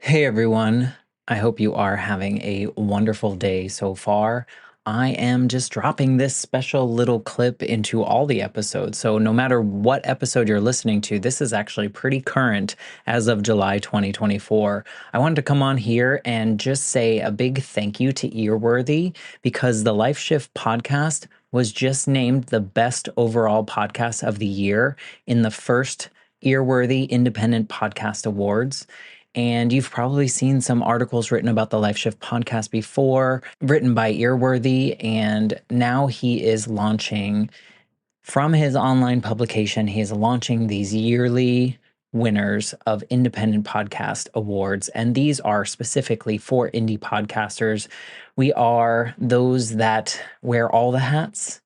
Hey everyone, I hope you are having a wonderful day so far. I am just dropping this special little clip into all the episodes. So, no matter what episode you're listening to, this is actually pretty current as of July 2024. I wanted to come on here and just say a big thank you to Earworthy because the Life Shift podcast was just named the best overall podcast of the year in the first Earworthy Independent Podcast Awards. And you've probably seen some articles written about the Life Shift podcast before, written by Earworthy. And now he is launching from his online publication, he is launching these yearly winners of independent podcast awards. And these are specifically for indie podcasters. We are those that wear all the hats.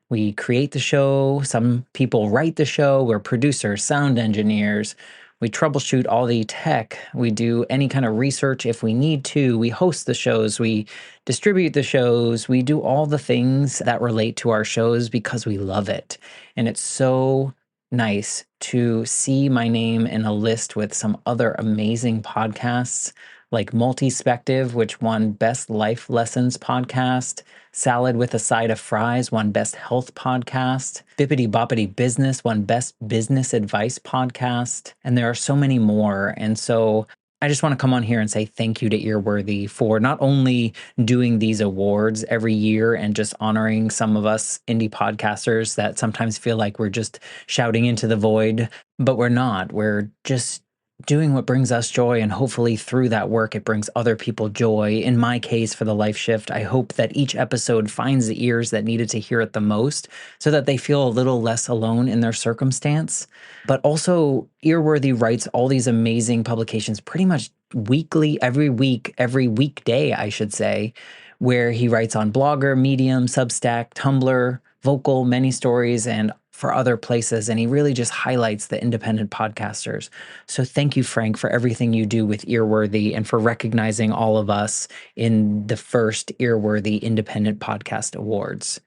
We create the show. Some people write the show. We're producers, sound engineers. We troubleshoot all the tech. We do any kind of research if we need to. We host the shows. We distribute the shows. We do all the things that relate to our shows because we love it. And it's so nice to see my name in a list with some other amazing podcasts like Multispective, which won Best Life Lessons Podcast. Salad with a Side of Fries won Best Health Podcast. Bippity Boppity Business won Best Business Advice Podcast. And there are so many more. And so I just want to come on here and say thank you to Earworthy for not only doing these awards every year and just honoring some of us indie podcasters that sometimes feel like we're just shouting into the void, but we're not. We're just doing what brings us joy, and hopefully through that work it brings other people joy. In my case, for the Life Shift, I hope that each episode finds the ears that needed to hear it the most so that they feel a little less alone in their circumstance. But also, Earworthy writes all these amazing publications pretty much weekly, every week, every weekday, I should say, where he writes on Blogger, Medium, Substack, Tumblr, Vocal, Many Stories, and for other places. And he really just highlights the independent podcasters. So thank you, Frank, for everything you do with Earworthy and for recognizing all of us in the first Earworthy Independent Podcast Awards.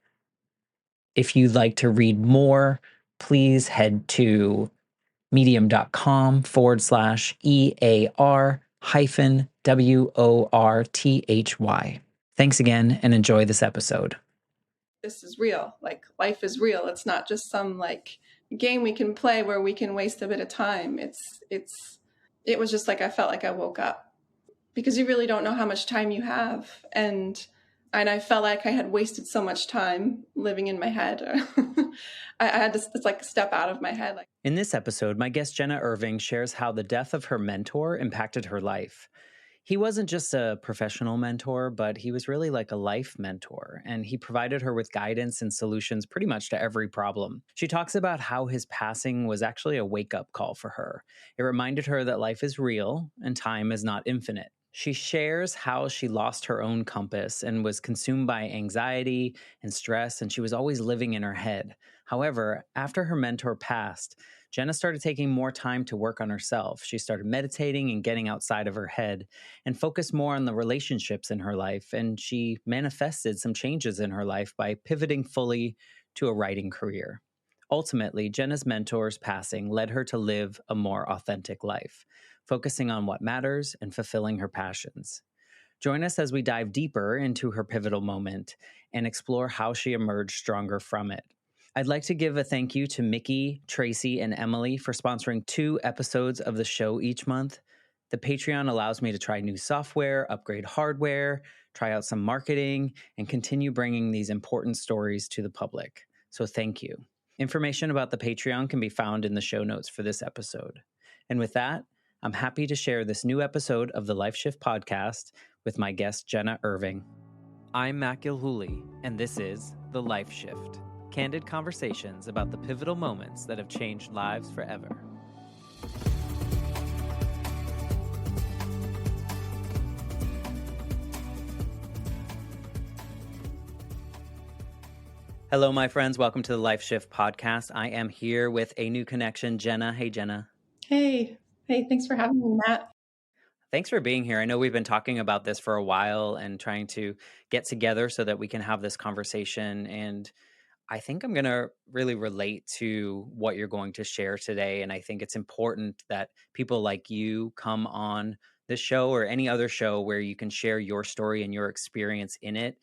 If you'd like to read more, please head to medium.com/EAR hyphen WORTHY. Thanks again and enjoy this episode. This is real. Like, life is real. It's not just some like game we can play where we can waste a bit of time. It was just like I felt like I woke up, because you really don't know how much time you have. And I felt like I had wasted so much time living in my head. I had to, it's like, step out of my head. Like, in this episode, my guest Jenna Irving shares how the death of her mentor impacted her life. He wasn't just a professional mentor, but he was really like a life mentor, and he provided her with guidance and solutions pretty much to every problem. She talks about how his passing was actually a wake-up call for her. It reminded her that life is real and time is not infinite. She shares how she lost her own compass and was consumed by anxiety and stress, and she was always living in her head. However, after her mentor passed, Jenna started taking more time to work on herself. She started meditating and getting outside of her head and focused more on the relationships in her life. And she manifested some changes in her life by pivoting fully to a writing career. Ultimately, Jenna's mentor's passing led her to live a more authentic life, focusing on what matters and fulfilling her passions. Join us as we dive deeper into her pivotal moment and explore how she emerged stronger from it. I'd like to give a thank you to Mickey, Tracy, and Emily for sponsoring 2 episodes of the show each month. The Patreon allows me to try new software, upgrade hardware, try out some marketing, and continue bringing these important stories to the public. So thank you. Information about the Patreon can be found in the show notes for this episode. And with that, I'm happy to share this new episode of the Life Shift podcast with my guest, Jenna Irving. I'm Matt Gilhooly, and this is The Life Shift. Candid conversations about the pivotal moments that have changed lives forever. Hello, my friends. Welcome to the Life Shift podcast. I am here with a new connection, Jenna. Hey, Jenna. hey, thanks for having me, Matt. Thanks for being here. I know we've been talking about this for a while and trying to get together so that we can have this conversation. And I think I'm going to really relate to what you're going to share today. And I think it's important that people like you come on this show or any other show where you can share your story and your experience in it,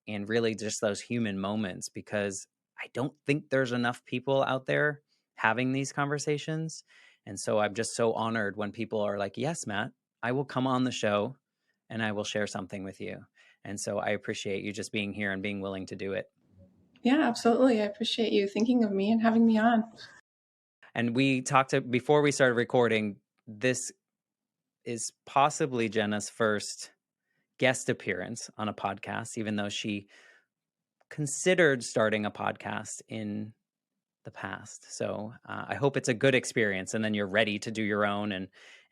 and really just those human moments, because I don't think there's enough people out there having these conversations. And so I'm just so honored when people are like, yes, Matt, I will come on the show and I will share something with you. And so I appreciate you just being here and being willing to do it. Yeah, absolutely. I appreciate you thinking of me and having me on. And we before we started recording. This is possibly Jenna's first guest appearance on a podcast, even though she considered starting a podcast in the past. So I hope it's a good experience, and then you're ready to do your own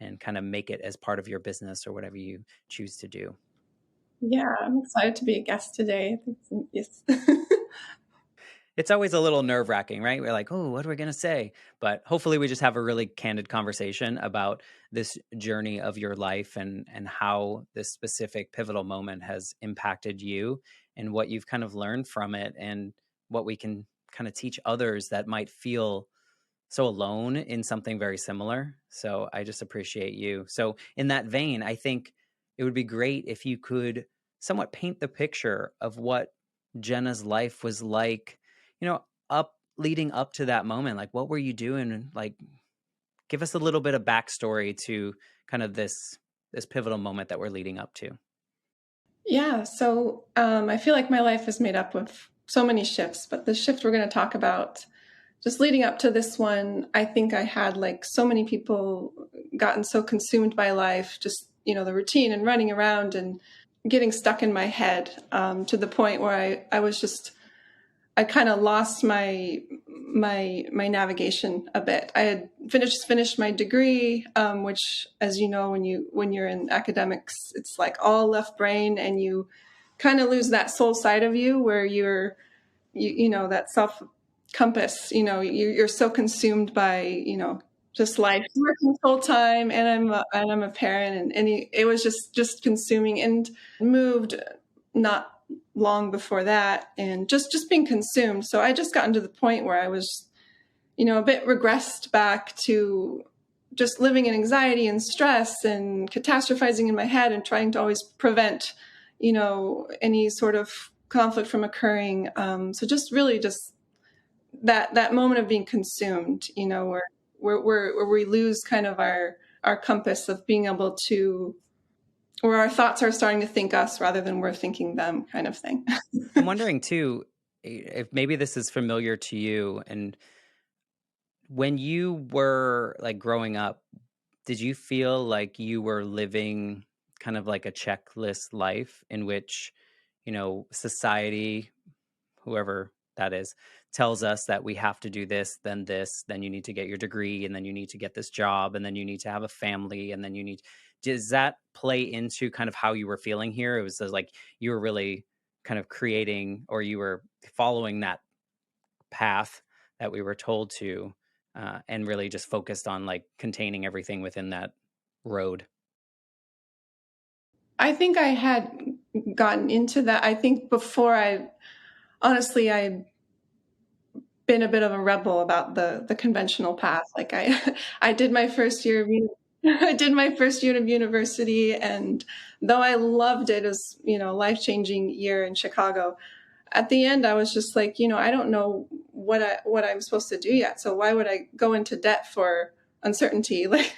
and kind of make it as part of your business or whatever you choose to do. Yeah, I'm excited to be a guest today. Yes. It's always a little nerve wracking, right? We're like, oh, what are we going to say? But hopefully we just have a really candid conversation about this journey of your life and how this specific pivotal moment has impacted you and what you've kind of learned from it, and what we can kind of teach others that might feel so alone in something very similar. So I just appreciate you. So in that vein, I think it would be great if you could somewhat paint the picture of what Jenna's life was like, up leading up to that moment. Like, what were you doing? And like, give us a little bit of backstory to kind of this pivotal moment that we're leading up to. Yeah, so I feel like my life is made up of so many shifts, but the shift we're going to talk about, just leading up to this one, I think I had, like so many people, gotten so consumed by life, just, the routine and running around and getting stuck in my head, to the point where I was just, I kind of lost my navigation a bit. I had finished my degree, which, as you know, when you're in academics, it's like all left brain, and you kind of lose that soul side of you where that self compass. You're so consumed by just life, working full time, and I'm a parent, it was just consuming, and moved not long before that, and just being consumed. So I just gotten to the point where I was, a bit regressed back to just living in anxiety and stress and catastrophizing in my head and trying to always prevent, any sort of conflict from occurring. So just really just that moment of being consumed, where we lose kind of our compass of being able to, where our thoughts are starting to think us rather than we're thinking them, kind of thing. I'm wondering too, if maybe this is familiar to you. And when you were like growing up, did you feel like you were living kind of like a checklist life in which, society, whoever that is, tells us that we have to do this, then you need to get your degree, and then you need to get this job, and then you need to have a family, and then does that play into kind of how you were feeling here? It was like you were really kind of creating, or you were following that path that we were told to, and really just focused on like containing everything within that road. I think I had gotten into that. I think before honestly, I'd been a bit of a rebel about the conventional path. Like I did my first year of I did my first year of university, and though I loved it, as life-changing year in Chicago, at the end I was just like, I don't know what I'm supposed to do yet. So why would I go into debt for uncertainty? Like,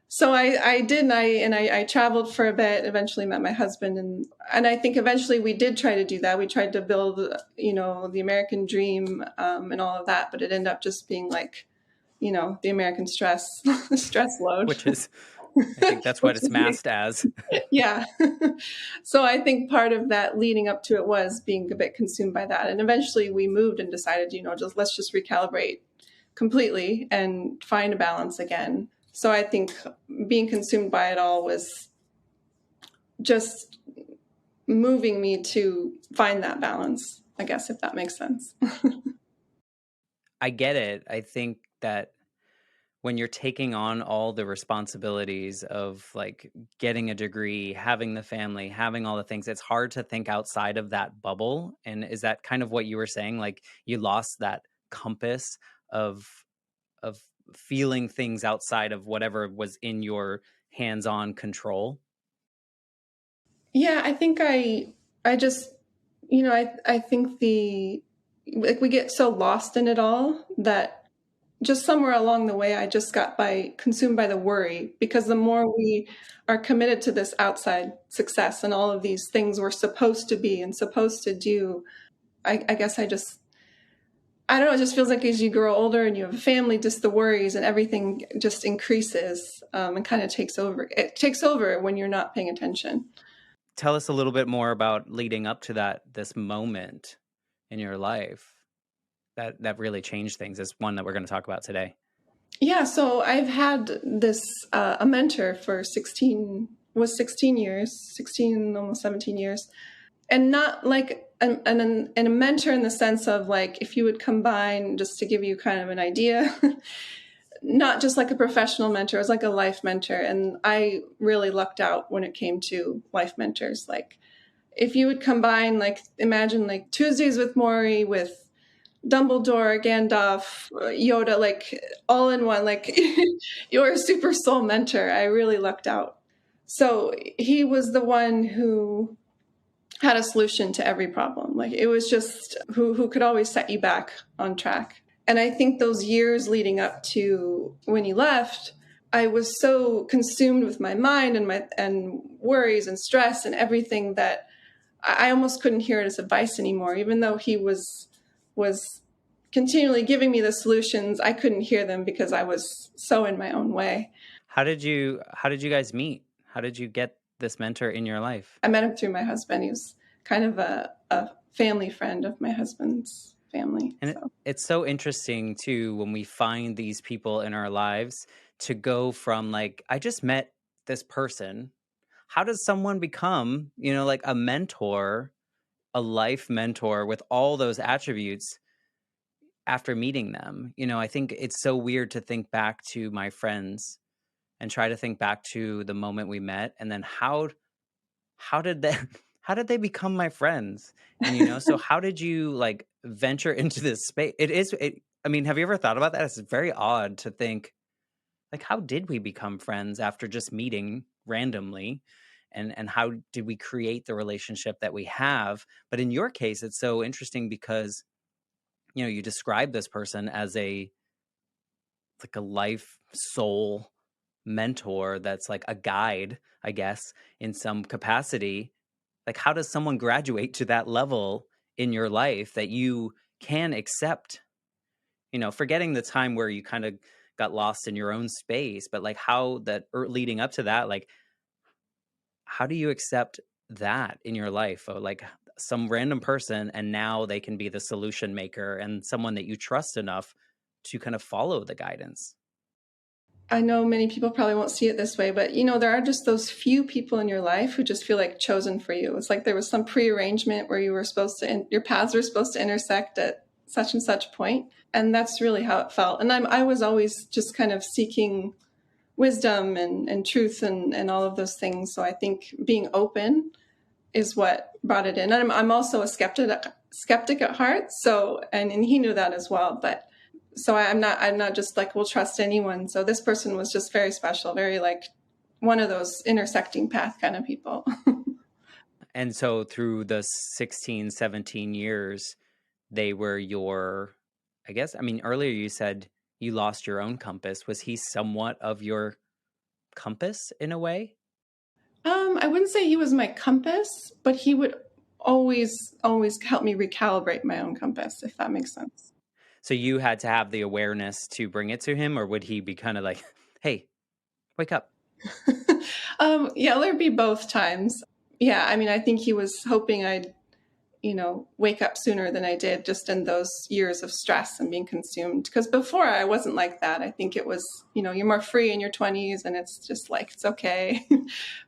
so I did, and I traveled for a bit, eventually met my husband, and I think eventually we did try to do that. We tried to build, the American dream, and all of that, but it ended up just being like, the American stress, stress load. Which is, I think that's what Which it's is masked as. yeah. So I think part of that leading up to it was being a bit consumed by that. And eventually we moved and decided, let's just recalibrate completely and find a balance again. So I think being consumed by it all was just moving me to find that balance, I guess, if that makes sense. I get it. I think that when you're taking on all the responsibilities of like getting a degree, having the family, having all the things, it's hard to think outside of that bubble. And is that kind of what you were saying? Like you lost that compass of feeling things outside of whatever was in your hands-on control? Yeah, I think I just, I think the like we get so lost in it all that just somewhere along the way I just got by consumed by the worry, because the more we are committed to this outside success and all of these things we're supposed to be and supposed to do, I guess I don't know, it just feels like as you grow older and you have a family, just the worries and everything just increases, and kind of takes over. It takes over when you're not paying attention. Tell us a little bit more about leading up to this moment in your life that really changed things. Is one that we're going to talk about today. Yeah, so I've had this a mentor for 16 years, 16 almost 17 years, and not like and a mentor in the sense of like if you would combine, just to give you kind of an idea, not just like a professional mentor, it was like a life mentor, and I really lucked out when it came to life mentors. Like if you would combine, like imagine like Tuesdays with Maury with Dumbledore, Gandalf, Yoda, like all in one, like you're a super soul mentor. I really lucked out. So he was the one who had a solution to every problem. Like it was just who could always set you back on track. And I think those years leading up to when he left, I was so consumed with my mind and my and worries and stress and everything that I almost couldn't hear his advice anymore. Even though he was continually giving me the solutions, I couldn't hear them because I was so in my own way. How did you guys meet? How did you get this mentor in your life? I met him through my husband. He was kind of a family friend of my husband's family. And So it's so interesting too when we find these people in our lives to go from like, I just met this person. How does someone become, like a mentor, a life mentor with all those attributes after meeting them? I think it's so weird to think back to my friends and try to think back to the moment we met and then how did they how did they become my friends? And so how did you like venture into this space? I mean, have you ever thought about that? It's very odd to think like how did we become friends after just meeting randomly? And how did we create the relationship that we have? But in your case, it's so interesting because you describe this person as a like a life soul mentor that's like a guide, I guess, in some capacity. Like, how does someone graduate to that level in your life that you can accept, forgetting the time where you kind of got lost in your own space, but like how that leading up to that, like, how do you accept that in your life? Or like some random person, and now they can be the solution maker and someone that you trust enough to kind of follow the guidance. I know many people probably won't see it this way, but there are just those few people in your life who just feel like chosen for you. It's like there was some prearrangement where you were supposed to, your paths were supposed to intersect at such and such point, and that's really how it felt. And I was always just kind of seeking wisdom and truth and all of those things. So I think being open is what brought it in. And I'm also a skeptic at heart. So and he knew that as well. But so I'm not just like we'll trust anyone. So this person was just very special, very like one of those intersecting path kind of people. And so through the 16, 17 years, they were I guess, I mean, earlier you said you lost your own compass. Was he somewhat of your compass in a way? I wouldn't say he was my compass, but he would always help me recalibrate my own compass, if that makes sense. So you had to have the awareness to bring it to him, or would he be kind of like, hey, wake up? Yeah, there'd be both times. Yeah, I mean, I think he was hoping I'd, wake up sooner than I did just in those years of stress and being consumed. Because before I wasn't like that. I think it was, you're more free in your 20s and it's just like, it's okay.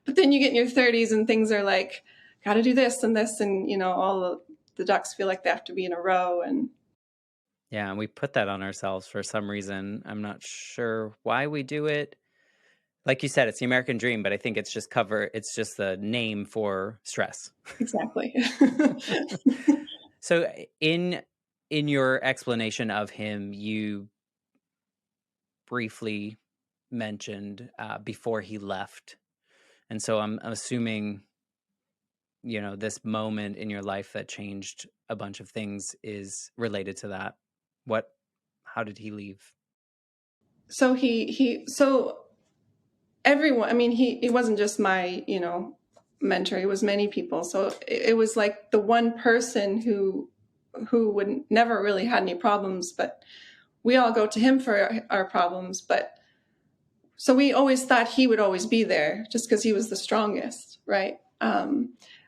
But then you get in your 30s and things are like, got to do this and this. And, all the ducks feel like they have to be in a row. And Yeah, and we put that on ourselves for some reason. I'm not sure why we do it. Like you said, it's the American dream, but I think it's just the name for stress. exactly. So in your explanation of him, you briefly mentioned before he left. And so I'm assuming, this moment in your life that changed a bunch of things is related to that. What, how did he leave? So so everyone, I mean, he wasn't just my, mentor, he was many people. So it was like the one person who would never really had any problems, but we all go to him for our problems. But so we always thought he would always be there just because he was the strongest, right?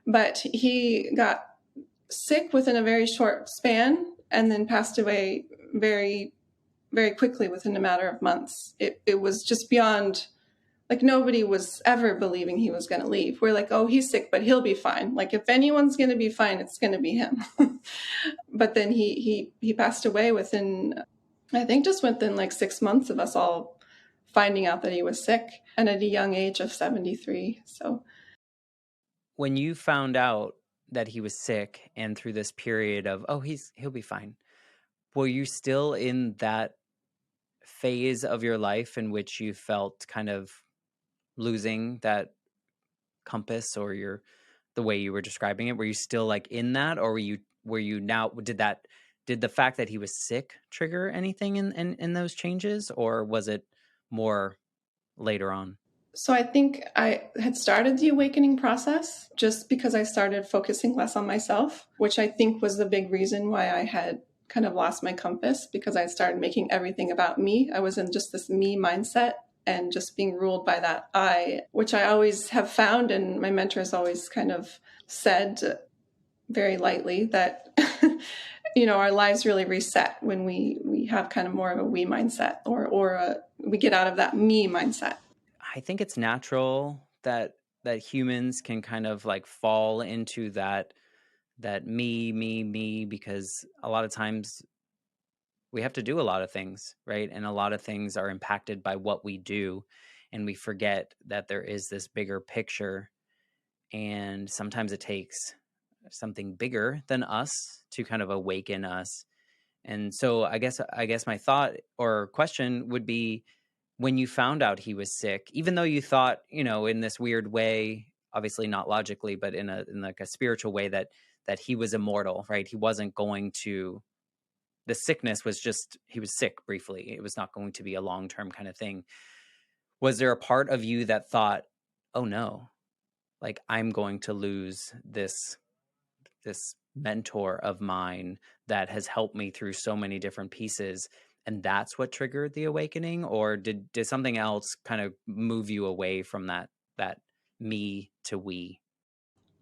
But he got sick within a very short span and then passed away very, very quickly within a matter of months. It was just beyond, like, nobody was ever believing he was going to leave. We're like, oh, he's sick, but he'll be fine. Like, if anyone's going to be fine, it's going to be him. But then he passed away within, I think, just within like 6 months of us all finding out that he was sick, and at a young age of 73. So When you found out that he was sick and through this period of, oh, he'll be fine, were you still in that phase of your life in which you felt kind of losing that compass or the way you were describing it? Were you still like in that, or were you now, did the fact that he was sick trigger anything in those changes, or was it more later on? so I think I had started the awakening process just because I started focusing less on myself, which I think was the big reason why I had kind of lost my compass, because I started making everything about me. I was in just this me mindset and just being ruled by that I, which I always have found, and my mentor has always kind of said very lightly that our lives really reset when we have kind of more of a we mindset, or we get out of that me mindset. I think it's natural that humans can kind of like fall into that me, because a lot of times we have to do a lot of things, right? And a lot of things are impacted by what we do, and we forget that there is this bigger picture, and sometimes it takes something bigger than us to kind of awaken us. And so I guess my thought or question would be, when you found out he was sick, even though you thought, in this weird way, obviously not logically, but in like a spiritual way, that he was immortal, right? He wasn't going to, the sickness was just, he was sick briefly. It was not going to be a long-term kind of thing. Was there a part of you that thought, oh no, like I'm going to lose this mentor of mine that has helped me through so many different pieces, and that's what triggered the awakening? Or did something else kind of move you away from that me to we?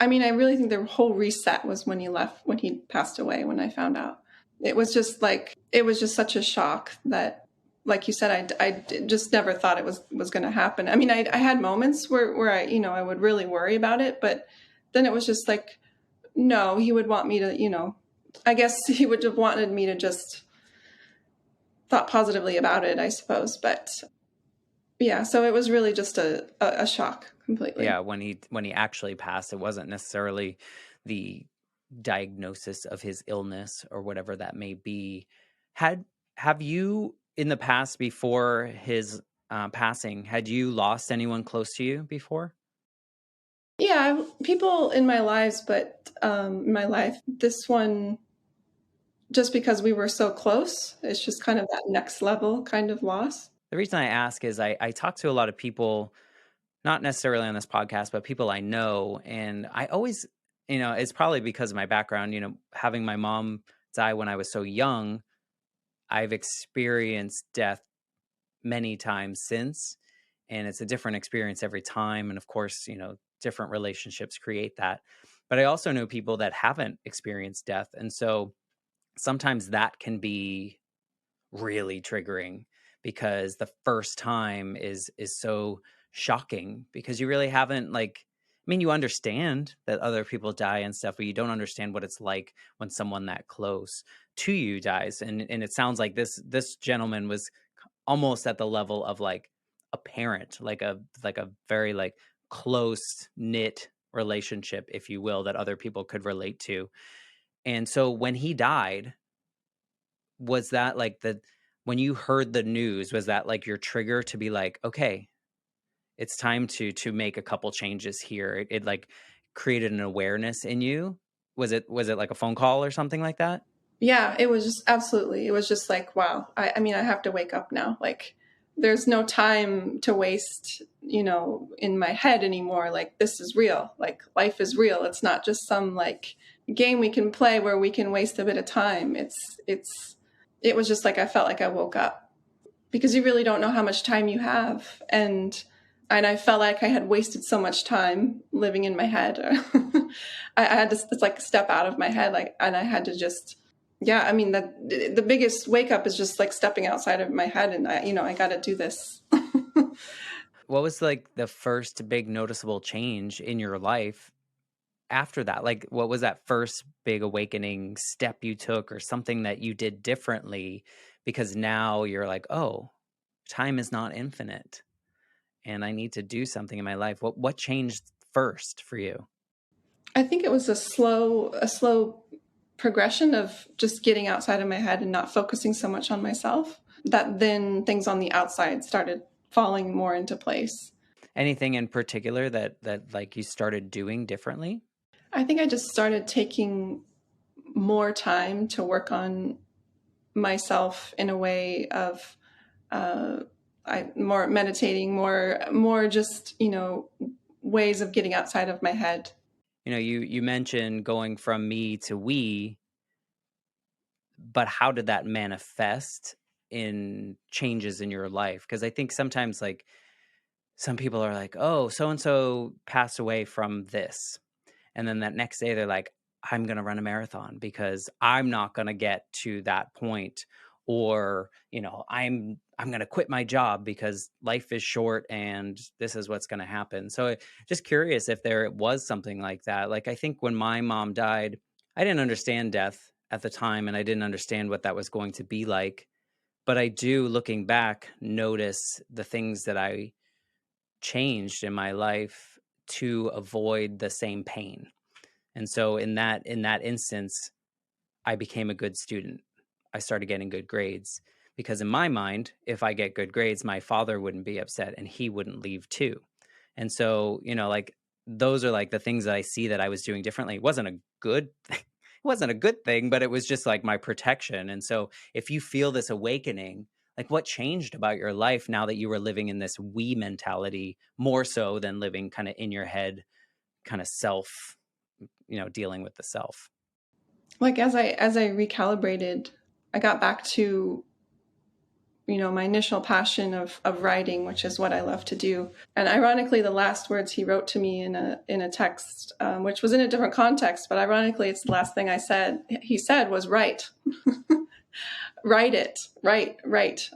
I mean, I really think the whole reset was when he left, when he passed away, when I found out. It was just like, it was just such a shock that, like you said, I just never thought it was going to happen. I mean, I had moments where I would really worry about it, but then it was just like, no, he would want me to, I guess he would have wanted me to just thought positively about it, I suppose. But yeah, so it was really just a shock Yeah, completely. when he actually passed, it wasn't necessarily the diagnosis of his illness or whatever that may be. Had have you in the past, before his passing, had you lost anyone close to you before? Yeah, people in my lives, but my life, this one, just because we were so close, it's just kind of that next level kind of loss. The reason I ask is I talk to a lot of people, not necessarily on this podcast, but people I know. And I always, it's probably because of my background, having my mom die when I was so young. I've experienced death many times since, and it's a different experience every time. And of course, different relationships create that. But I also know people that haven't experienced death. And so sometimes that can be really triggering, because the first time is so shocking, because you really haven't, like, I mean, you understand that other people die and stuff, but you don't understand what it's like when someone that close to you dies. And it sounds like this gentleman was almost at the level of like a parent, like a very like close knit relationship, if you will, that other people could relate to. And so when he died, was that like the when you heard the news, was that like your trigger to be like, okay, it's time to make a couple changes here? It like created an awareness in you. Was it like a phone call or something like that? Yeah, it was just absolutely. It was just like, wow. I mean, I have to wake up now. Like, there's no time to waste, in my head anymore. Like, this is real. Like, life is real. It's not just some like game we can play where we can waste a bit of time. It was just like I felt like I woke up because you really don't know how much time you have. And I felt like I had wasted so much time living in my head. I had to, it's like step out of my head, like, and I had to just, yeah. I mean, the biggest wake up is just like stepping outside of my head, and I got to do this. What was like the first big noticeable change in your life after that? Like, what was that first big awakening step you took or something that you did differently? Because now you're like, oh, time is not infinite and I need to do something in my life. What changed first for you? I think it was a slow progression of just getting outside of my head and not focusing so much on myself. That then things on the outside started falling more into place. Anything in particular that like you started doing differently? I think I just started taking more time to work on myself in a way of uh, more meditating, more just ways of getting outside of my head. You mentioned going from me to we, but how did that manifest in changes in your life? Because I think sometimes like some people are like, oh, so and so passed away from this. And then that next day they're like, I'm going to run a marathon because I'm not going to get to that point. Or, I'm going to quit my job because life is short and this is what's going to happen. So just curious if there was something like that. Like I think when my mom died, I didn't understand death at the time and I didn't understand what that was going to be like. But I do, looking back, notice the things that I changed in my life to avoid the same pain. And so in that instance, I became a good student. I started getting good grades because in my mind, if I get good grades, my father wouldn't be upset and he wouldn't leave too. And so, like those are like the things that I see that I was doing differently. It wasn't a good it wasn't a good thing, but it was just like my protection. And so if you feel this awakening, like what changed about your life now that you were living in this we mentality more so than living kind of in your head, kind of self, dealing with the self? Like as I recalibrated, I got back to my initial passion of writing, which is what I love to do. And ironically, the last words he wrote to me in a text, which was in a different context, but ironically, it's the last thing I said. He said was write, write it, write.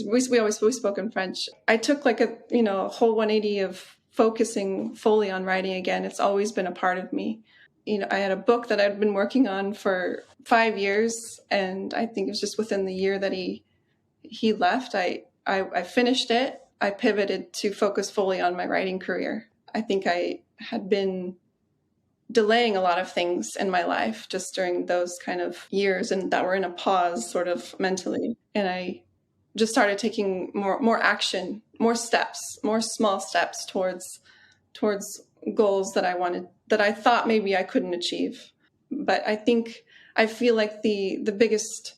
We spoke in French. I took like a whole 180 of focusing fully on writing again. It's always been a part of me. I had a book that I'd been working on for 5 years, and I think it was just within the year that he left, I finished it. I pivoted to focus fully on my writing career. I think I had been delaying a lot of things in my life just during those kind of years, and that were in a pause sort of mentally. And I just started taking more action, more steps, more small steps towards goals that I wanted, that I thought maybe I couldn't achieve. But I feel like the biggest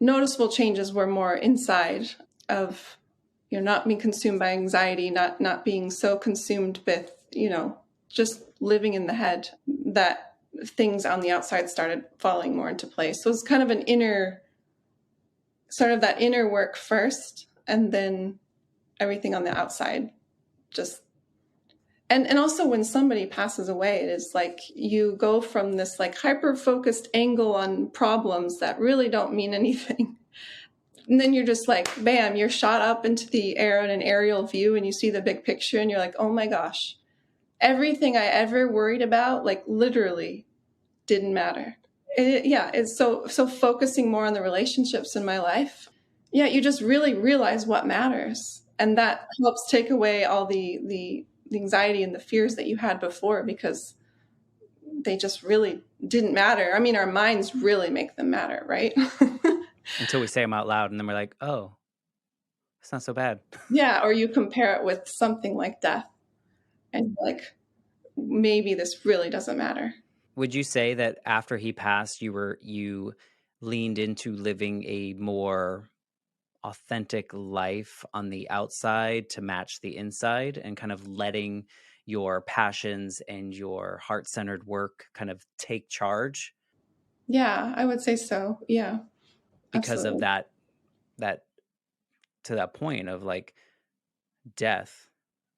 noticeable changes were more inside of not being consumed by anxiety, not being so consumed with just living in the head, that things on the outside started falling more into place. So it's kind of that inner work first, and then everything on the outside just. And also when somebody passes away, it is like you go from this like hyper focused angle on problems that really don't mean anything. And then you're just like, bam, you're shot up into the air in an aerial view, and you see the big picture, and you're like, oh my gosh, everything I ever worried about, like literally didn't matter. It's so focusing more on the relationships in my life. Yeah, you just really realize what matters. And that helps take away all the anxiety and the fears that you had before, because they just really didn't matter. I mean, our minds really make them matter, right? Until we say them out loud, and then we're like, oh, it's not so bad. Yeah, or you compare it with something like death, and like, maybe this really doesn't matter. Would you say that after he passed, you leaned into living a more authentic life on the outside to match the inside, and kind of letting your passions and your heart-centered work kind of take charge Yeah, I would say so. Yeah, because of absolutely. that to that point of like death,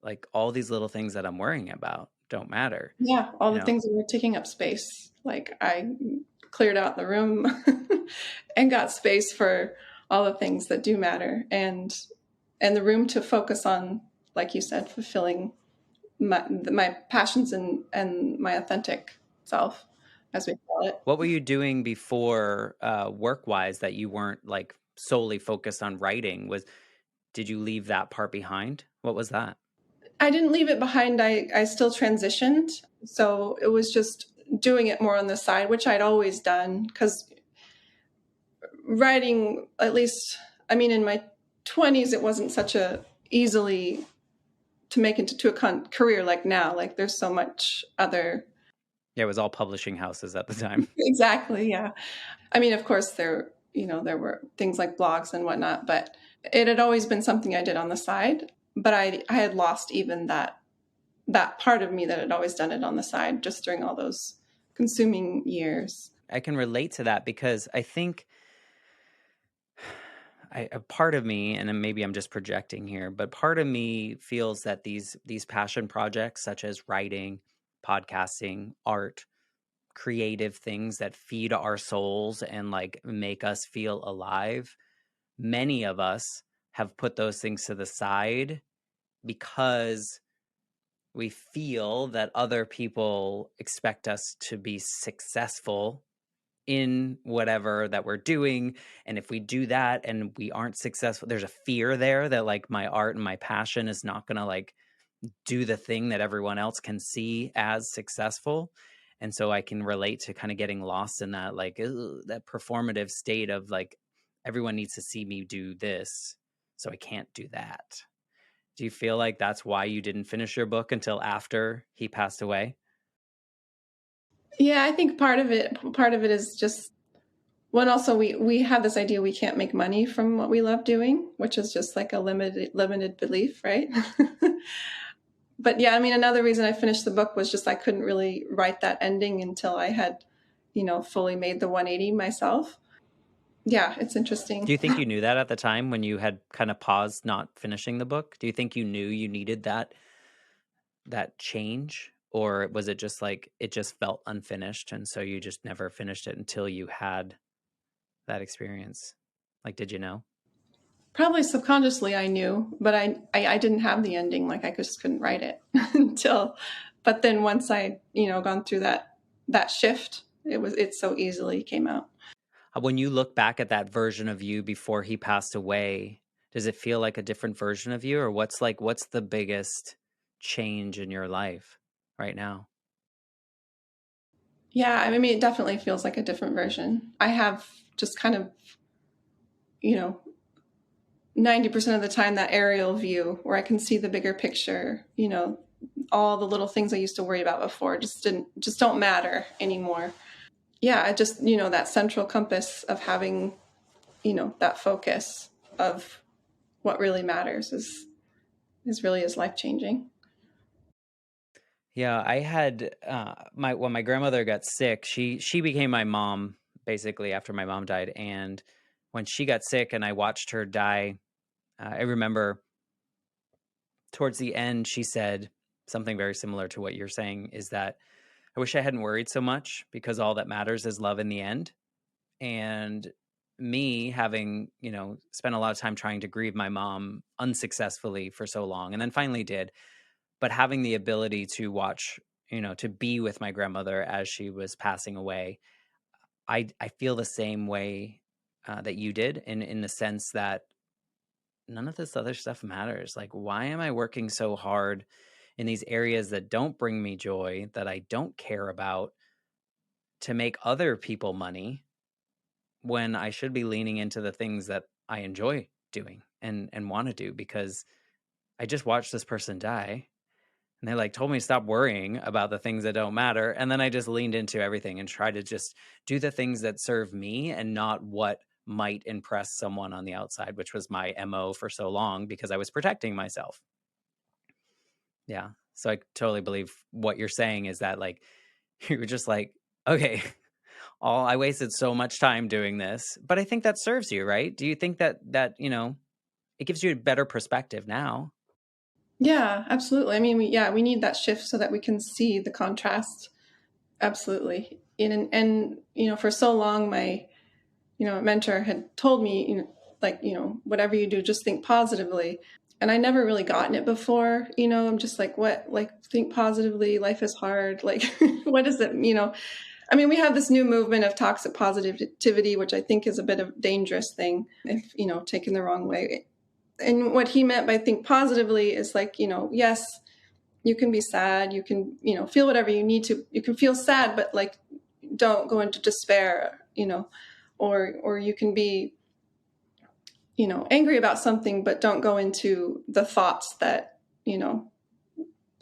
like all these little things that I'm worrying about don't matter, Yeah, all you the know? things that were taking up space. Like I cleared out the room and got space for all the things that do matter, and the room to focus on, like you said, fulfilling my passions and my authentic self, as we call it. What were you doing before, work-wise, that you weren't like solely focused on writing? Did you leave that part behind? What was that? I didn't leave it behind. I still transitioned. So it was just doing it more on the side, which I'd always done. Because writing, at least, I mean, in my 20s, it wasn't such a easily to make into a career like now. Like there's so much other. Yeah, it was all publishing houses at the time. Exactly. Yeah. I mean, of course, there were things like blogs and whatnot, but it had always been something I did on the side. But I had lost even that part of me that had always done it on the side just during all those consuming years. I can relate to that because I think a part of me, and then maybe I'm just projecting here, but part of me feels that these passion projects such as writing, podcasting, art, creative things that feed our souls and like make us feel alive, many of us have put those things to the side because we feel that other people expect us to be successful in whatever that we're doing. And if we do that and we aren't successful, there's a fear there that like my art and my passion is not going to like do the thing that everyone else can see as successful. And so I can relate to kind of getting lost in that, like that performative state of like, everyone needs to see me do this, so I can't do that. Do you feel like that's why you didn't finish your book until after he passed away? Yeah, I think part of it is just, well, and also we have this idea we can't make money from what we love doing, which is just like a limited belief, right? But yeah, I mean, another reason I finished the book was just I couldn't really write that ending until I had, fully made the 180 myself. Yeah, it's Do interesting. you think you knew that at the time when you had kind of paused not finishing the book? Do you think you knew you needed that change? Or was it just like it just felt unfinished and so you just never finished it until you had that experience? Like, did you know? Probably subconsciously I knew, but I didn't have the ending. Like I just couldn't write it until, but then once I, gone through that shift, it so easily came out. When you look back at that version of you before he passed away, does it feel like a different version of you, or what's the biggest change in your life right now? Yeah, I mean, it definitely feels like a different version. I have just kind of, you know, 90% of the time that aerial view where I can see the bigger picture, all the little things I used to worry about before just don't matter anymore. Yeah, I just, that central compass of having, that focus of what really matters is really is life changing. Yeah, I had my when my grandmother got sick, she became my mom basically after my mom died, and when she got sick and I watched her die, I remember towards the end she said something very similar to what you're saying, is that I wish I hadn't worried so much because all that matters is love in the end. And me having, spent a lot of time trying to grieve my mom unsuccessfully for so long and then finally did, but having the ability to watch, to be with my grandmother as she was passing away, I feel the same way that you did, in the sense that none of this other stuff matters. Like, why am I working so hard in these areas that don't bring me joy, that I don't care about, to make other people money when I should be leaning into the things that I enjoy doing and want to do, because I just watched this person die and they like told me to stop worrying about the things that don't matter. And then I just leaned into everything and tried to just do the things that serve me and not what might impress someone on the outside, which was my MO for so long because I was protecting myself. Yeah. So I totally believe what you're saying is that like you were just like, okay, all I wasted so much time doing this, but I think that serves you, right? Do you think that, it gives you a better perspective now? Yeah, absolutely. I mean, we need that shift so that we can see the contrast. Absolutely. And for so long, my mentor had told me, like, whatever you do, just think positively. And I never really gotten it before. I'm just like, what? Like, think positively. Life is hard. Like, what is it? I mean, we have this new movement of toxic positivity, which I think is a bit of a dangerous thing if, taken the wrong way. And what he meant by think positively is like, yes, you can be sad. You can, feel whatever you need to. You can feel sad, but like, don't go into despair, or you can be, angry about something, but don't go into the thoughts that,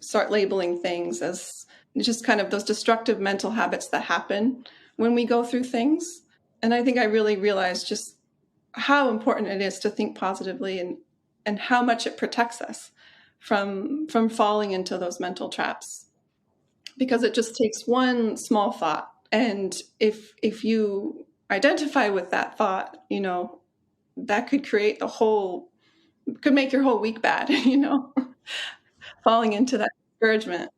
start labeling things as just kind of those destructive mental habits that happen when we go through things. And I think I really realized just how important it is to think positively, and how much it protects us from falling into those mental traps, because it just takes one small thought, and if you identify with that thought, that could create could make your whole week bad, falling into that discouragement.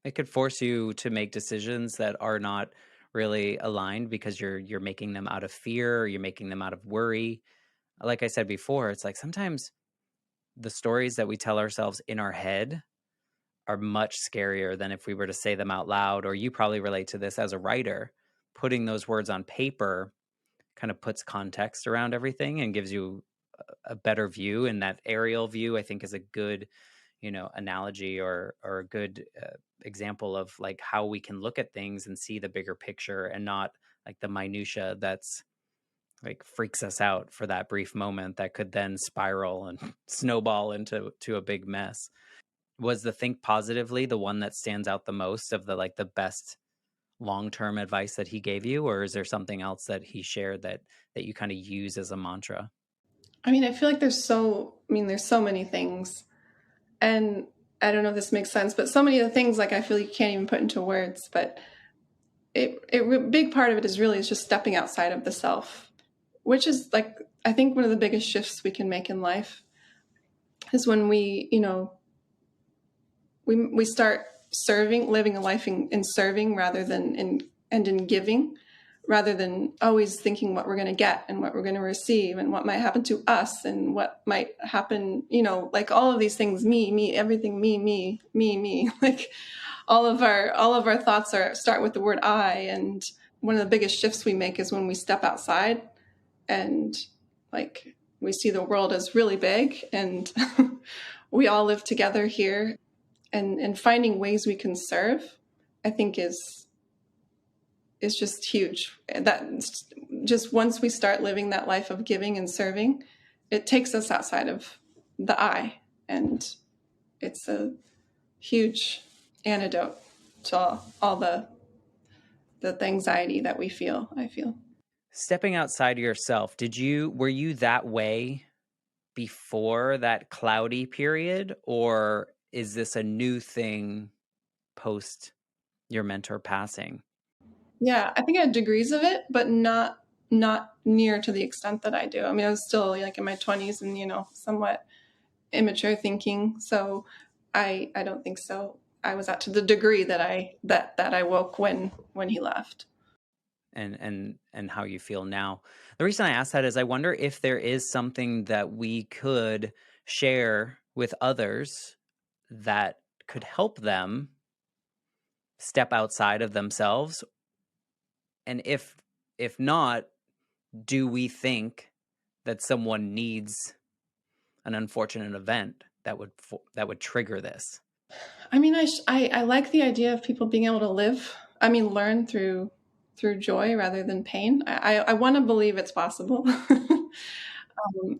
It could force you to make decisions that are not really aligned because you're making them out of fear, or you're making them out of worry. Like I said before, it's like sometimes the stories that we tell ourselves in our head are much scarier than if we were to say them out loud. Or you probably relate to this as a writer. Putting those words on paper kind of puts context around everything and gives you a better view. And that aerial view, I think, is a good, analogy, or a good example of like how we can look at things and see the bigger picture and not like the minutia that's like freaks us out for that brief moment that could then spiral and snowball into a big mess. Was the think positively the one that stands out the most of the like the best long-term advice that he gave you, or is there something else that he shared that you kind of use as a mantra? I mean, I feel like there's so many things, and I don't know if this makes sense, but so many of the things, like, I feel you can't even put into words, but a big part of it is just stepping outside of the self, which is like, I think one of the biggest shifts we can make in life is when we start living a life in serving rather than in giving, rather than always thinking what we're going to get and what we're going to receive and what might happen to us and what might happen, like all of these things, me, everything, me, like all of our thoughts start with the word I. And one of the biggest shifts we make is when we step outside and like we see the world as really big, and we all live together here, and finding ways we can serve, I think is just huge. That just once we start living that life of giving and serving, it takes us outside of the I, and it's a huge antidote to all the anxiety that we feel. I feel. Stepping outside of yourself, were you that way before that cloudy period, or is this a new thing post your mentor passing? Yeah, I think I had degrees of it, but not near to the extent that I do. I mean, I was still like in my 20s and somewhat immature thinking. So I don't think so. I was at to the degree that I woke when he left. And how you feel now. The reason I ask that is I wonder if there is something that we could share with others that could help them step outside of themselves. And if not, do we think that someone needs an unfortunate event that would trigger this? I mean, I like the idea of people being able to live. I mean, learn through. through joy rather than pain. I want to believe it's possible.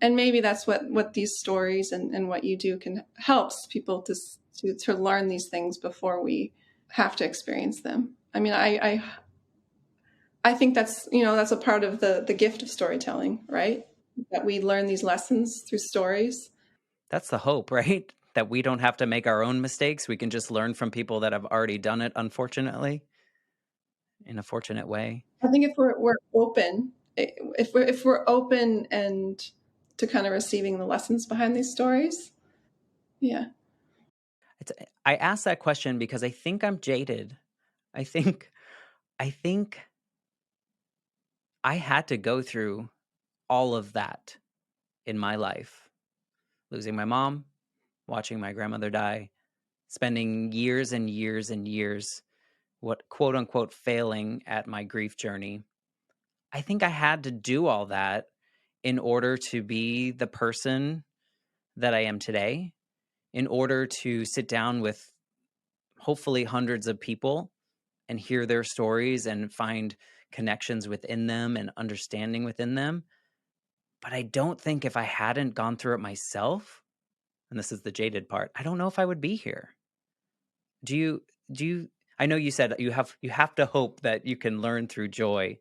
And maybe that's what these stories and what you do can helps people to learn these things before we have to experience them. I mean, I think that's, that's a part of the gift of storytelling, right? That we learn these lessons through stories. That's the hope, right? That we don't have to make our own mistakes. We can just learn from people that have already done it, unfortunately, in a fortunate way. I think if we're open, if we're open and to kind of receiving the lessons behind these stories, yeah. It's, I asked that question because I think I'm jaded. I think I think I had to go through all of that in my life. Losing my mom, watching my grandmother die, spending years and years and years what quote unquote failing at my grief journey. I think I had to do all that in order to be the person that I am today, in order to sit down with hopefully hundreds of people and hear their stories and find connections within them and understanding within them. But I don't think if I hadn't gone through it myself, and this is the jaded part, I don't know if I would be here. Do you do you I know you said you have to hope that you can learn through joy.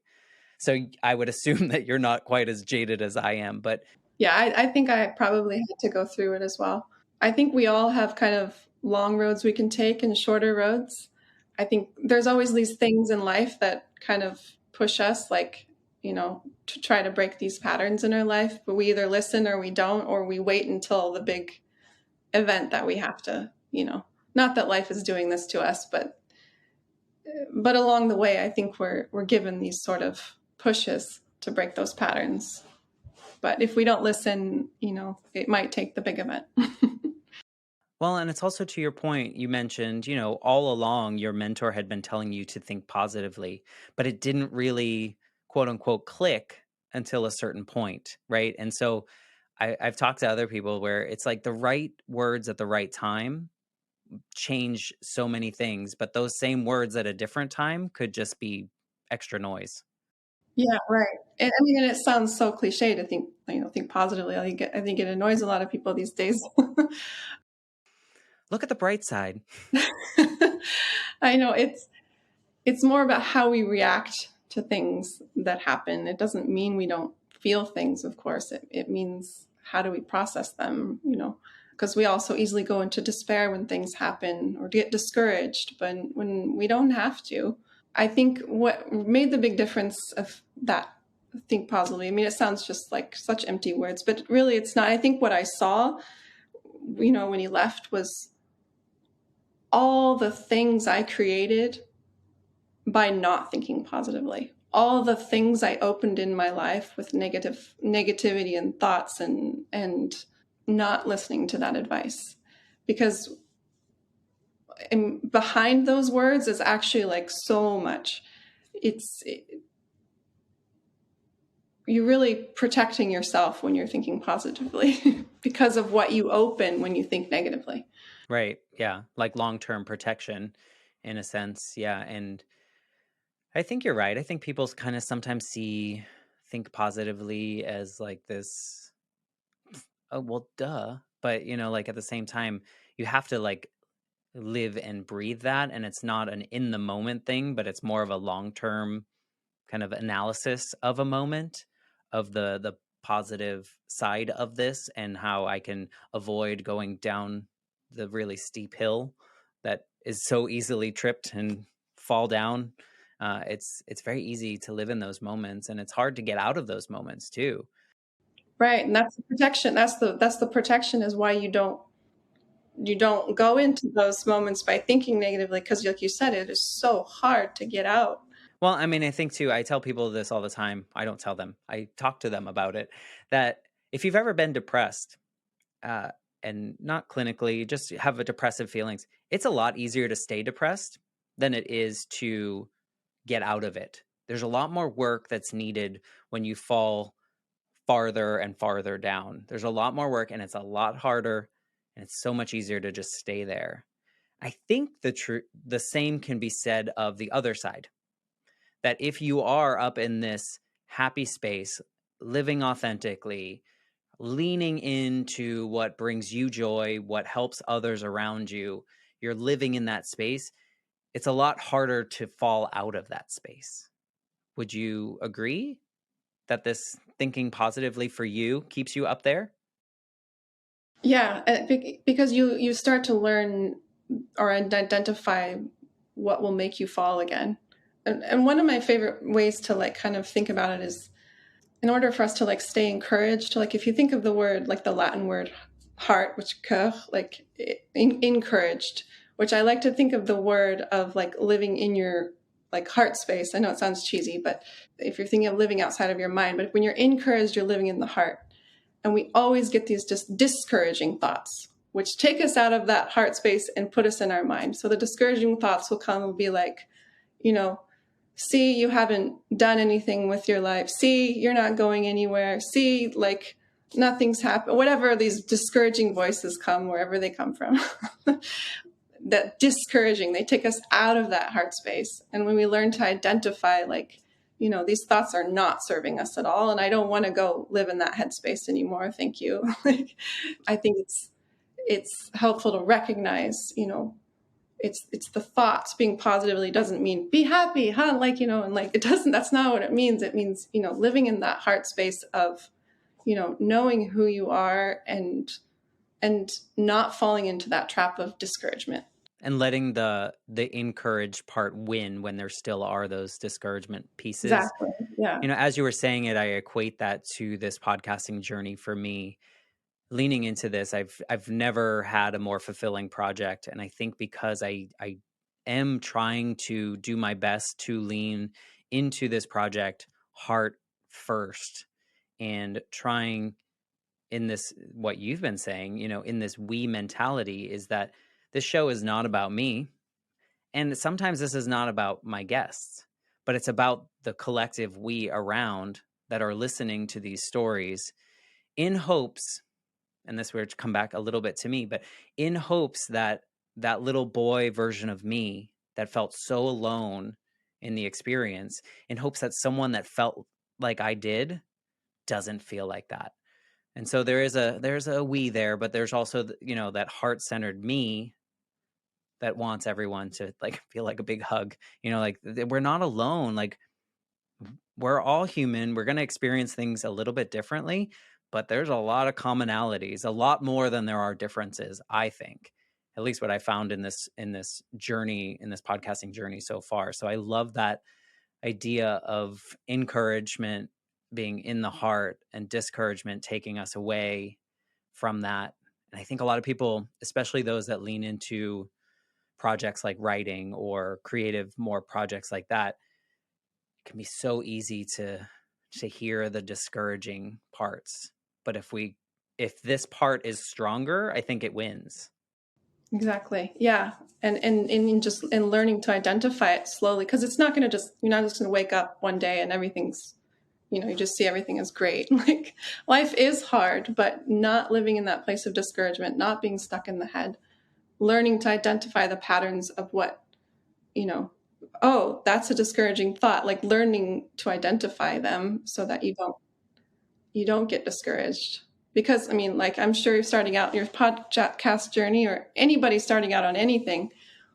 So I would assume that you're not quite as jaded as I am, but Yeah, I think I probably had to go through it as well. I think we all have kind of long roads we can take and shorter roads. I think there's always these things in life that kind of push us, like, to try to break these patterns in our life, but we either listen or we don't, or we wait until the big event that we have to, not that life is doing this to us, but along the way, I think we're given these sort of pushes to break those patterns. But if we don't listen, it might take the big event. well, and it's also to your point, you mentioned, all along your mentor had been telling you to think positively, but it didn't really quote unquote click until a certain point, right? And so I've talked to other people where it's like the right words at the right time change so many things, but those same words at a different time could just be extra noise. Yeah, right. And I mean, and it sounds so cliche to think, think positively. I think it annoys a lot of people these days. Look at the bright side. I know it's more about how we react to things that happen. It doesn't mean we don't feel things, of course. It means how do we process them, because we also easily go into despair when things happen or get discouraged, but when we don't have to. I think what made the big difference of that think positively, I mean, it sounds just like such empty words, but really it's not. I think what I saw, when he left was all the things I created by not thinking positively. All the things I opened in my life with negativity and thoughts and not listening to that advice. Because behind those words is actually like so much. You're really protecting yourself when you're thinking positively because of what you open when you think negatively. Right. Yeah. Like long-term protection in a sense. Yeah. And I think you're right. I think people kind of sometimes think positively as like this, oh, well, duh. But, like at the same time, you have to like live and breathe that. And it's not an in the moment thing, but it's more of a long term kind of analysis of a moment of the positive side of this and how I can avoid going down the really steep hill that is so easily tripped and fall down. It's very easy to live in those moments, and it's hard to get out of those moments too. Right. And that's the protection. That's the protection is why you don't go into those moments by thinking negatively, because like you said, it is so hard to get out. Well, I mean, I think too, I tell people this all the time. I don't tell them, I talk to them about it, that if you've ever been depressed, uh, and not clinically, just have a depressive feelings, it's a lot easier to stay depressed than it is to get out of it. There's a lot more work that's needed when you fall farther and farther down. There's a lot more work and it's a lot harder and it's so much easier to just stay there. I think the same can be said of the other side, that if you are up in this happy space, living authentically, leaning into what brings you joy, what helps others around you, you're living in that space, it's a lot harder to fall out of that space. Would you agree that this thinking positively for you keeps you up there? Yeah, because you start to learn or identify what will make you fall again. And one of my favorite ways to like kind of think about it is in order for us to like stay encouraged, like if you think of the word, like the Latin word heart, which cœur, like encouraged, which I like to think of the word of like living in your like heart space. I know it sounds cheesy, but if you're thinking of living outside of your mind, but when you're encouraged, you're living in the heart. And we always get these just discouraging thoughts, which take us out of that heart space and put us in our mind. So the discouraging thoughts will come and be like, you know, see, you haven't done anything with your life. See, you're not going anywhere. See, like nothing's happened. Whatever these discouraging voices come, wherever they come from, that discouraging, they take us out of that heart space. And when we learn to identify, like, these thoughts are not serving us at all, and I don't want to go live in that headspace anymore. Thank you. Like, I think it's helpful to recognize, it's the thoughts. Being positively doesn't mean be happy, huh? Like, and like it doesn't. That's not what it means. It means living in that heart space of knowing who you are and not falling into that trap of discouragement. And letting the encouraged part win when there still are those discouragement pieces. Exactly. Yeah. As you were saying it, I equate that to this podcasting journey for me. Leaning into this, I've never had a more fulfilling project, and I think because I am trying to do my best to lean into this project heart first, and trying in this, what you've been saying, in this we mentality, is that this show is not about me, and sometimes this is not about my guests, but it's about the collective we around that are listening to these stories, in hopes, and this would come back a little bit to me, but in hopes that that little boy version of me that felt so alone in the experience, in hopes that someone that felt like I did doesn't feel like that. And so there's a we there, but there's also that heart-centered me that wants everyone to like feel like a big hug. Like we're not alone. Like we're all human. We're going to experience things a little bit differently, but there's a lot of commonalities, a lot more than there are differences, I think. At least what I found in this journey, in this podcasting journey so far. So I love that idea of encouragement being in the heart and discouragement taking us away from that. And I think a lot of people, especially those that lean into projects like writing or creative more projects like that, it can be so easy to hear the discouraging parts. But if this part is stronger, I think it wins. Exactly. Yeah. And just in learning to identify it slowly, because it's not going to you're not just going to wake up one day and everything's, you just see everything as great. Like life is hard, but not living in that place of discouragement, not being stuck in the head, learning to identify the patterns of what, you know, oh, that's a discouraging thought, like learning to identify them so that you don't get discouraged. Because I mean, like I'm sure you're starting out your podcast journey or anybody starting out on anything,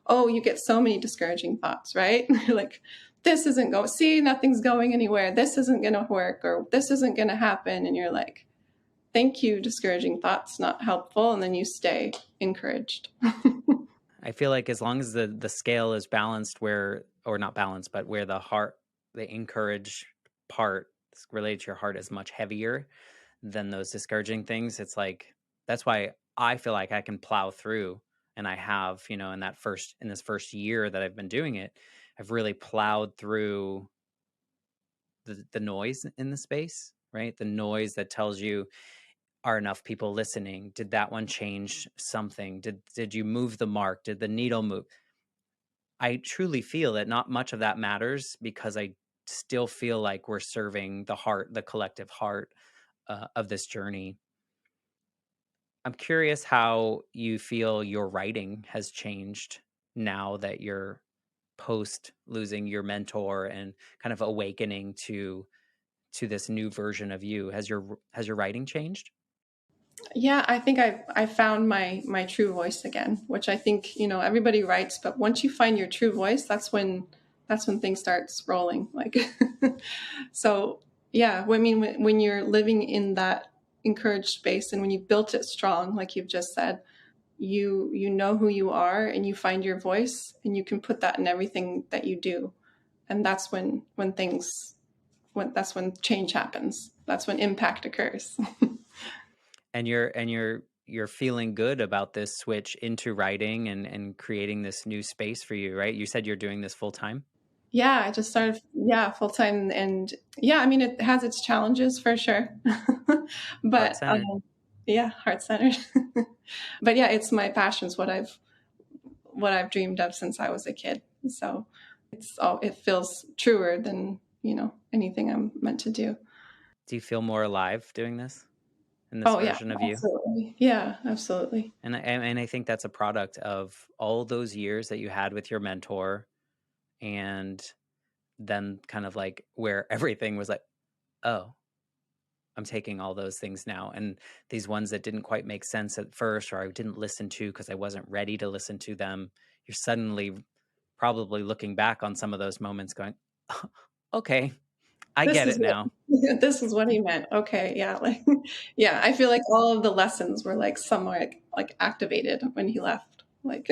oh, you get so many discouraging thoughts, right? You're like, this isn't going, see, nothing's going anywhere. This isn't going to work or this isn't going to happen. And you're like, thank you, discouraging thoughts, not helpful. And then you stay encouraged. I feel like as long as the scale is balanced, where, or not balanced, but where the encourage part related to your heart is much heavier than those discouraging things, it's like, that's why I feel like I can plow through. And I have, in this first year that I've been doing it, I've really plowed through the noise in the space, right? The noise that tells you, are enough people listening? Did that one change something? Did you move the mark? Did the needle move? I truly feel that not much of that matters, because I still feel like we're serving the heart, the collective heart of this journey. I'm curious how you feel your writing has changed now that you're post losing your mentor and kind of awakening to this new version of you? Has your writing changed? Yeah, I think I found my true voice again, which I think, everybody writes, but once you find your true voice, that's when things starts rolling. Like, so yeah, I mean, when you're living in that encouraged space and when you've built it strong, like you've just said, you know who you are and you find your voice and you can put that in everything that you do. And that's that's when change happens. That's when impact occurs. And you're feeling good about this switch into writing and creating this new space for you, right? You said you're doing this full time? Yeah, I just started, yeah, full time. And yeah, I mean, it has its challenges for sure. But Heart-centered. yeah, heart centered. But yeah, it's my passion. It's what I've dreamed of since I was a kid. So it feels truer than, anything I'm meant to do. Do you feel more alive doing this in this Oh, yeah, version of you? absolutely. Yeah, absolutely. And I think that's a product of all those years that you had with your mentor, and then kind of like where everything was like, oh, I'm taking all those things now. And these ones that didn't quite make sense at first, or I didn't listen to because I wasn't ready to listen to them, you're suddenly probably looking back on some of those moments going, okay, I This get is it what now. this is what he meant. Okay, yeah, like yeah, I feel like all of the lessons were like somewhere like activated when he left. Like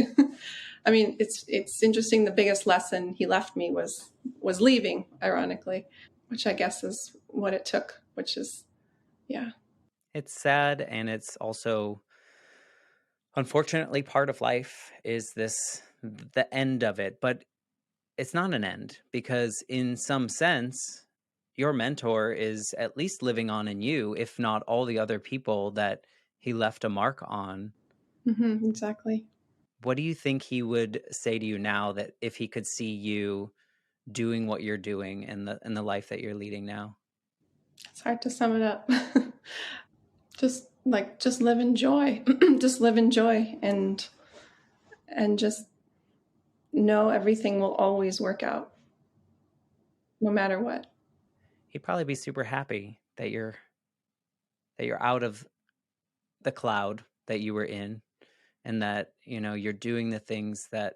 I mean, it's interesting, the biggest lesson he left me was leaving, ironically, which I guess is what it took, which is yeah. It's sad, and it's also unfortunately part of life is the end of it. But it's not an end, because in some sense, your mentor is at least living on in you, if not all the other people that he left a mark on. Exactly. What do you think he would say to you now, that if he could see you doing what you're doing in the life that you're leading now? It's hard to sum it up. Just live in joy. Just live in joy and just know everything will always work out no matter what. He'd probably be super happy that you're out of the cloud that you were in, and that you're doing the things that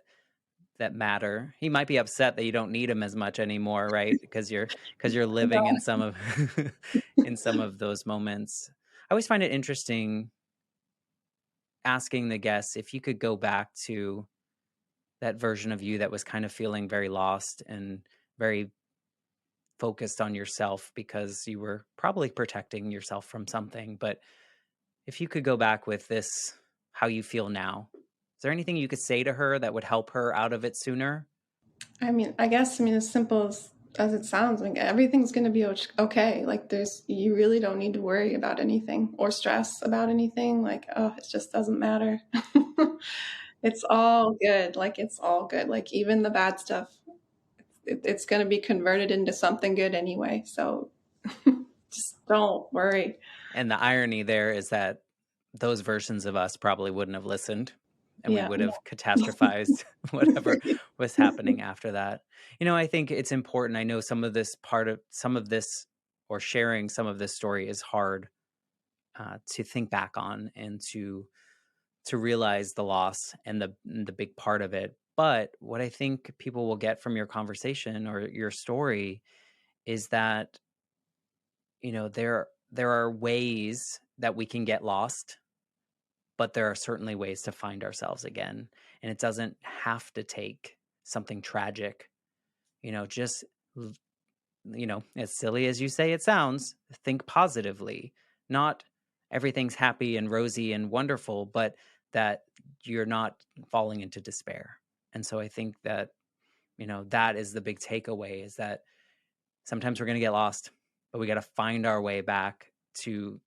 matter. He might be upset that you don't need him as much anymore, right? Because you're living in some of in some of those moments. I always find it interesting asking the guests if you could go back to that version of you that was kind of feeling very lost and very focused on yourself because you were probably protecting yourself from something. But if you could go back with this, how you feel now, is there anything you could say to her that would help her out of it sooner? I mean, as simple as it sounds, like everything's going to be okay. Like you really don't need to worry about anything or stress about anything. Like, oh, it just doesn't matter. It's all good. Like, it's all good. Like, even the bad stuff, it's going to be converted into something good anyway. So just don't worry. And the irony there is that those versions of us probably wouldn't have listened, and we Yeah. would have catastrophized whatever was happening after that. I think it's important. I know some of this, or sharing some of this story is hard to think back on, and to realize the loss and the big part of it. But what I think people will get from your conversation or your story is that there are ways that we can get lost, but there are certainly ways to find ourselves again. And it doesn't have to take something tragic. Just as silly as you say it sounds, think positively. Not everything's happy and rosy and wonderful, but that you're not falling into despair. And so I think that that is the big takeaway, is that sometimes we're going to get lost, but we got to find our way back to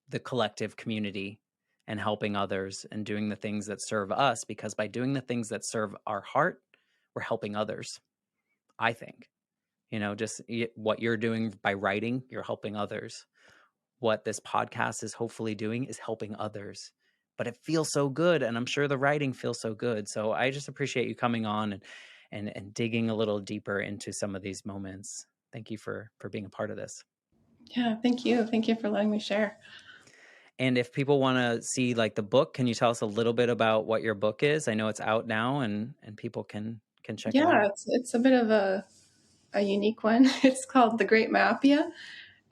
the collective community and helping others and doing the things that serve us, because by doing the things that serve our heart, we're helping others. I think, just what you're doing by writing, you're helping others. What this podcast is hopefully doing is helping others. But it feels so good, and I'm sure the writing feels so good. So I just appreciate you coming on and digging a little deeper into some of these moments. Thank you for being a part of this. Yeah, thank you. Thank you for letting me share. And if people want to see like the book, can you tell us a little bit about what your book is? I know it's out now, and people can check it Yeah, out. it's a bit of a unique one. It's called The Great Myopia,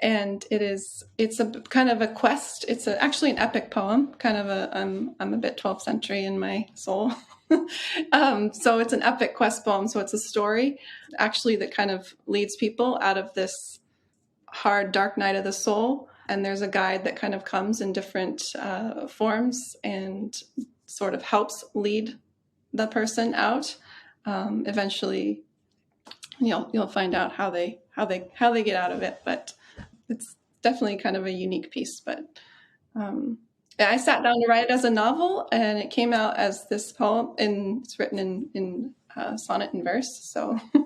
and it's a kind of a quest. It's actually an epic poem, kind of a I'm a bit 12th century in my soul. So it's an epic quest poem. So it's a story actually that kind of leads people out of this hard, dark night of the soul. And there's a guide that kind of comes in different forms and sort of helps lead the person out. Eventually, you'll find out how they get out of it. But it's definitely kind of a unique piece. But I sat down to write it as a novel, and it came out as this poem, and it's written in sonnet and verse. So, yeah.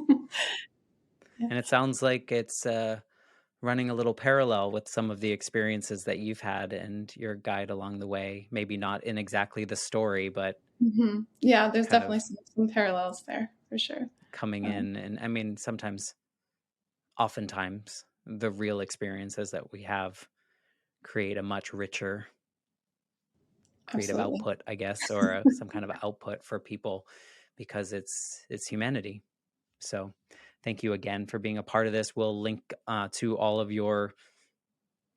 And it sounds like it's running a little parallel with some of the experiences that you've had and your guide along the way. Maybe not in exactly the story, but Mm-hmm. Yeah, there's kind definitely of some parallels there for sure. coming Um, in. And I mean, oftentimes, the real experiences that we have create a much richer creative Absolutely. output, I guess, or some kind of output for people because it's humanity. So, thank you again for being a part of this. We'll link to all of your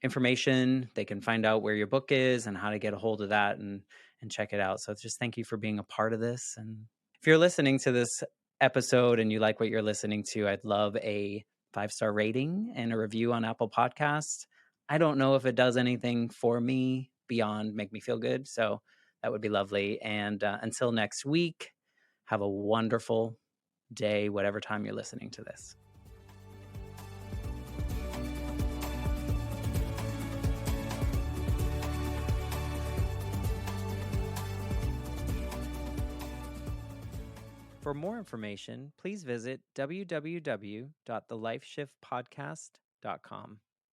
information. They can find out where your book is and how to get a hold of that and check it out. So, just thank you for being a part of this. And if you're listening to this episode and you like what you're listening to, I'd love a 5-star rating and a review on Apple Podcasts. I don't know if it does anything for me beyond make me feel good. So that would be lovely. And until next week, have a wonderful day, whatever time you're listening to this. For more information, please visit www.thelifeshiftpodcast.com.